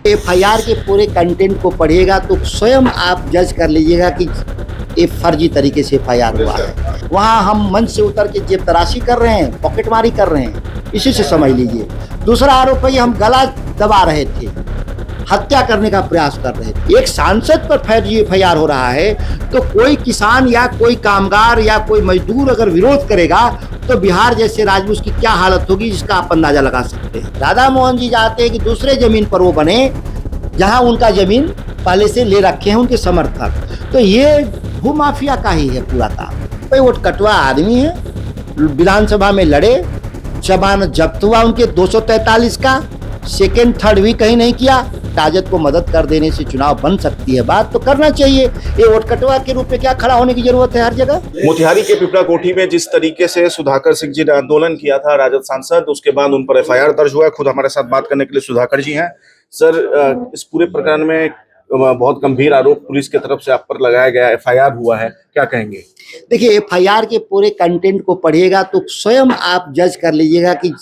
FIR के पूरे content को पढ़िएगा तो स्वयं आप जज कर लीजिएगा कि ये फर्जी तरीके से एफआईआर हुआ है। वहाँ हम मंच से उतर के जेब तराशी कर रहे हैं, पॉकेटमारी कर रहे हैं, इसी से समझ लीजिए। दूसरा आरोप है हम गला दबा रहे थे, हत्या करने का प्रयास कर रहे थे। एक सांसद पर फर्जी एफआईआर हो रहा है तो कोई किसान या कोई कामगार या कोई मजदूर अगर विरोध करेगा तो बिहार जैसे राज्य में उसकी क्या हालत होगी, जिसका आप अंदाजा लगा सकते हैं। राधा मोहन जी चाहते हैं कि दूसरे जमीन पर वो बने जहां उनका जमीन पहले से ले रखे हैं उनके समर्थक। तो ये भूमाफिया का ही है पूरा काम। भाई वो कटवा आदमी है, विधानसभा में लड़े, जमानत जब्त हुआ उनके 243 का, सेकेंड थर्ड भी कहीं नहीं किया। राजद को मदद कर देने से चुनाव बन सकती है, बात तो करना चाहिए। ये वोटकटवा के रूप में क्या खड़ा होने की जरूरत है हर जगह। मोतिहारी के पिपरा कोठी में जिस तरीके से सुधाकर सिंह जी ने आंदोलन किया था राजद सांसद, उसके बाद उन पर एफआईआर दर्ज हुआ। खुद हमारे साथ बात करने के लिए सुधाकर जी हैं। सर, इस पूरे प्रकरण में बहुत गंभीर आरोप पुलिस की तरफ से आप पर लगाया गया, एफआईआर हुआ है, क्या कहेंगे? देखिए, एफआईआर के पूरे कंटेंट को पढ़िएगा तो स्वयं आप जज कर लीजिएगा कि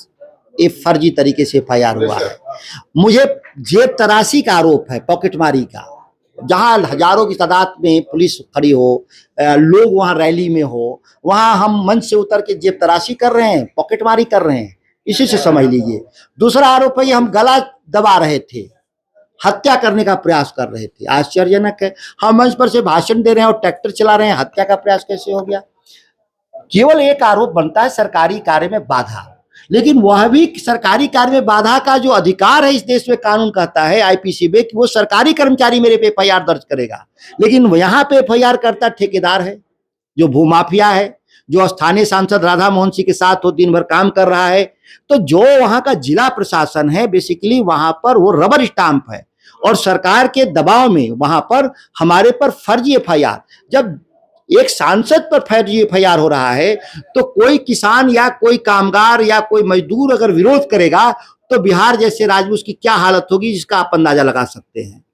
ये फर्जी तरीके से एफआईआर हुआ है। मुझे जेब तराशी का आरोप है, पॉकेटमारी का, जहां हजारों की तादाद में पुलिस खड़ी हो, लोग वहां रैली में हो, वहां हम मंच से उतर के जेब तराशी कर रहे हैं, पॉकेटमारी कर रहे हैं, इसी से समझ लीजिए। दूसरा आरोप है हम गला दबा रहे थे, हत्या करने का प्रयास कर रहे थे। आश्चर्यजनक है, हम मंच पर से भाषण दे रहे हैं और ट्रैक्टर चला रहे हैं, हत्या का प्रयास कैसे हो गया? केवल एक आरोप बनता है सरकारी कार्य में बाधा, लेकिन वह भी सरकारी कार्य में बाधा का जो अधिकार है इस देश में कानून कहता है, आईपीसी में, कि वो सरकारी कर्मचारी मेरे पे एफआईआर दर्ज करेगा। लेकिन यहाँ पे एफआईआर करता ठेकेदार है, जो भूमाफिया है, जो स्थानीय सांसद राधा मोहन सिंह के साथ वो दिन भर काम कर रहा है। तो जो वहाँ का जिला प्रशासन है, बेसिकली वहाँ पर वो रबर स्टाम्प है और सरकार के दबाव में वहाँ पर हमारे पर फर्जी एफआईआर। जब एक सांसद पर फर्जी एफआईआर हो रहा है तो कोई किसान या कोई कामगार या कोई मजदूर अगर विरोध करेगा तो बिहार जैसे राज्य में उसकी क्या हालत होगी, जिसका आप अंदाजा लगा सकते हैं।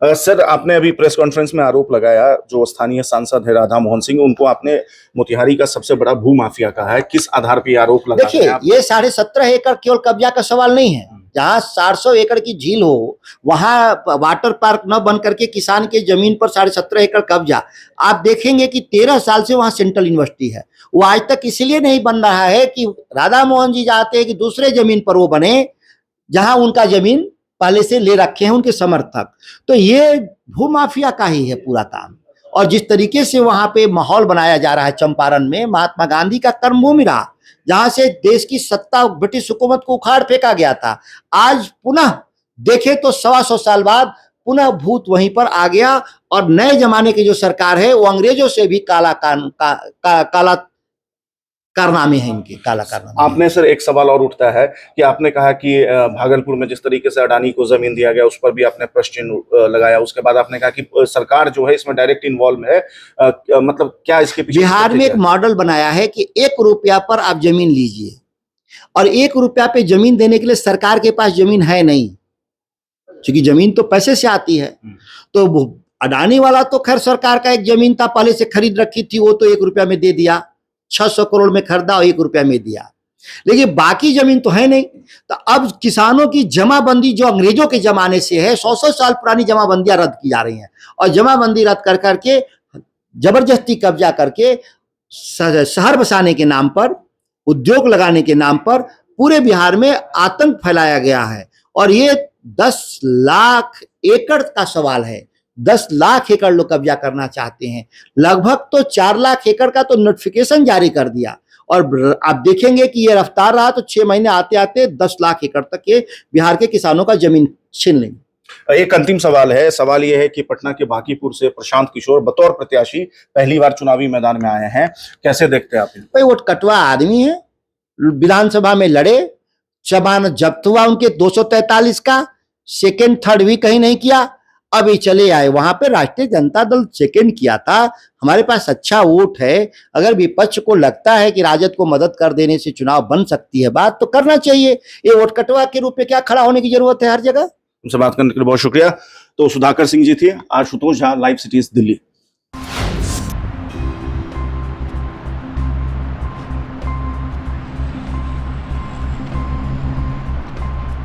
सर, आपने अभी प्रेस कॉन्फ्रेंस में आरोप लगाया, जो स्थानीय सांसद है राधा मोहन सिंह, उनको आपने मोतिहारी का सबसे बड़ा भूमाफिया कहा है। किस आधार पर आरोप लगा? देखिए, ये 17.5 एकड़ केवल कब्जा का सवाल नहीं है। जहाँ 400 एकड़ की झील हो, वहां वाटर पार्क न बन करके किसान के जमीन पर 17.5 एकड़ कब्जा। आप देखेंगे कि 13 साल से वहां सेंट्रल यूनिवर्सिटी है, वो आज तक इसलिए नहीं बन रहा है कि राधा मोहन जी चाहते हैं कि दूसरे जमीन पर वो बने जहां उनका जमीन पहले से ले रखे हैं उनके समर्थक। तो ये भूमाफिया का ही है पूरा काम। और जिस तरीके से वहां पे माहौल बनाया जा रहा है, चंपारण में महात्मा गांधी का कर्मभूमि रहा, जहां से देश की सत्ता ब्रिटिश हुकूमत को उखाड़ फेंका गया था, आज पुनः देखे तो 125 साल बाद पुनः भूत वहीं पर आ गया। और नए जमाने की जो सरकार है वो अंग्रेजों से भी काला कारनामे हैं, इनके काला कारनामे। आपने सर एक सवाल और उठता है कि आपने कहा कि भागलपुर में जिस तरीके से अडानी को जमीन दिया गया उस पर भी आपने प्रश्न लगाया। उसके बाद आपने कहा कि सरकार जो है इसमें डायरेक्ट इन्वॉल्व है। मतलब क्या इसके पीछे? बिहार में एक मॉडल बनाया है कि 1 रुपया पर आप जमीन लीजिए, और 1 रुपया पे जमीन देने के लिए सरकार के पास जमीन है नहीं, क्योंकि जमीन तो पैसे से आती है। तो अडानी वाला तो खैर सरकार का एक जमीन था, पहले से खरीद रखी थी, वो तो 1 रुपया में दे दिया, 600 करोड़ में खरीदा और 1 रुपया में दिया। लेकिन बाकी जमीन तो है नहीं। तो अब किसानों की जमाबंदी जो अंग्रेजों के जमाने से है, 100 साल पुरानी जमाबंदियां रद्द की जा रही हैं, और जमाबंदी रद्द कर करके जबरदस्ती कब्जा करके शहर बसाने के नाम पर, उद्योग लगाने के नाम पर पूरे बिहार में आतंक फैलाया गया है। और ये 10 लाख एकड़ का सवाल है। 10 लाख एकड़ लोग कब्जा करना चाहते हैं। लगभग तो 4 लाख एकड़ का तो नोटिफिकेशन जारी कर दिया, और आप देखेंगे कि ये रफ्तार रहा तो 6 महीने आते आते 10 लाख एकड़ तक के बिहार के किसानों का जमीन छीन लेंगे। एक अंतिम सवाल है। सवाल यह है कि पटना के बांकीपुर से प्रशांत किशोर बतौर प्रत्याशी पहली बार चुनावी मैदान में आए हैं, कैसे देखते हैं आप? भाई वो कटवा आदमी है, विधानसभा में लड़े, जमानत जब्त हुआ उनके 243 का, सेकेंड थर्ड भी कहीं नहीं किया, अभी चले आए। वहां पे राष्ट्रीय जनता दल सेकेंड किया था। हमारे पास अच्छा वोट है। अगर विपक्ष को लगता है कि राजद को मदद कर देने से चुनाव बन सकती है, बात तो करना चाहिए। ये वोट कटवा के रूप में क्या खड़ा होने की जरूरत है हर जगह। उनसे बात करने के लिए बहुत शुक्रिया। तो सुधाकर सिंह जी थे, आशुतोष झा, लाइव सिटीज दिल्ली।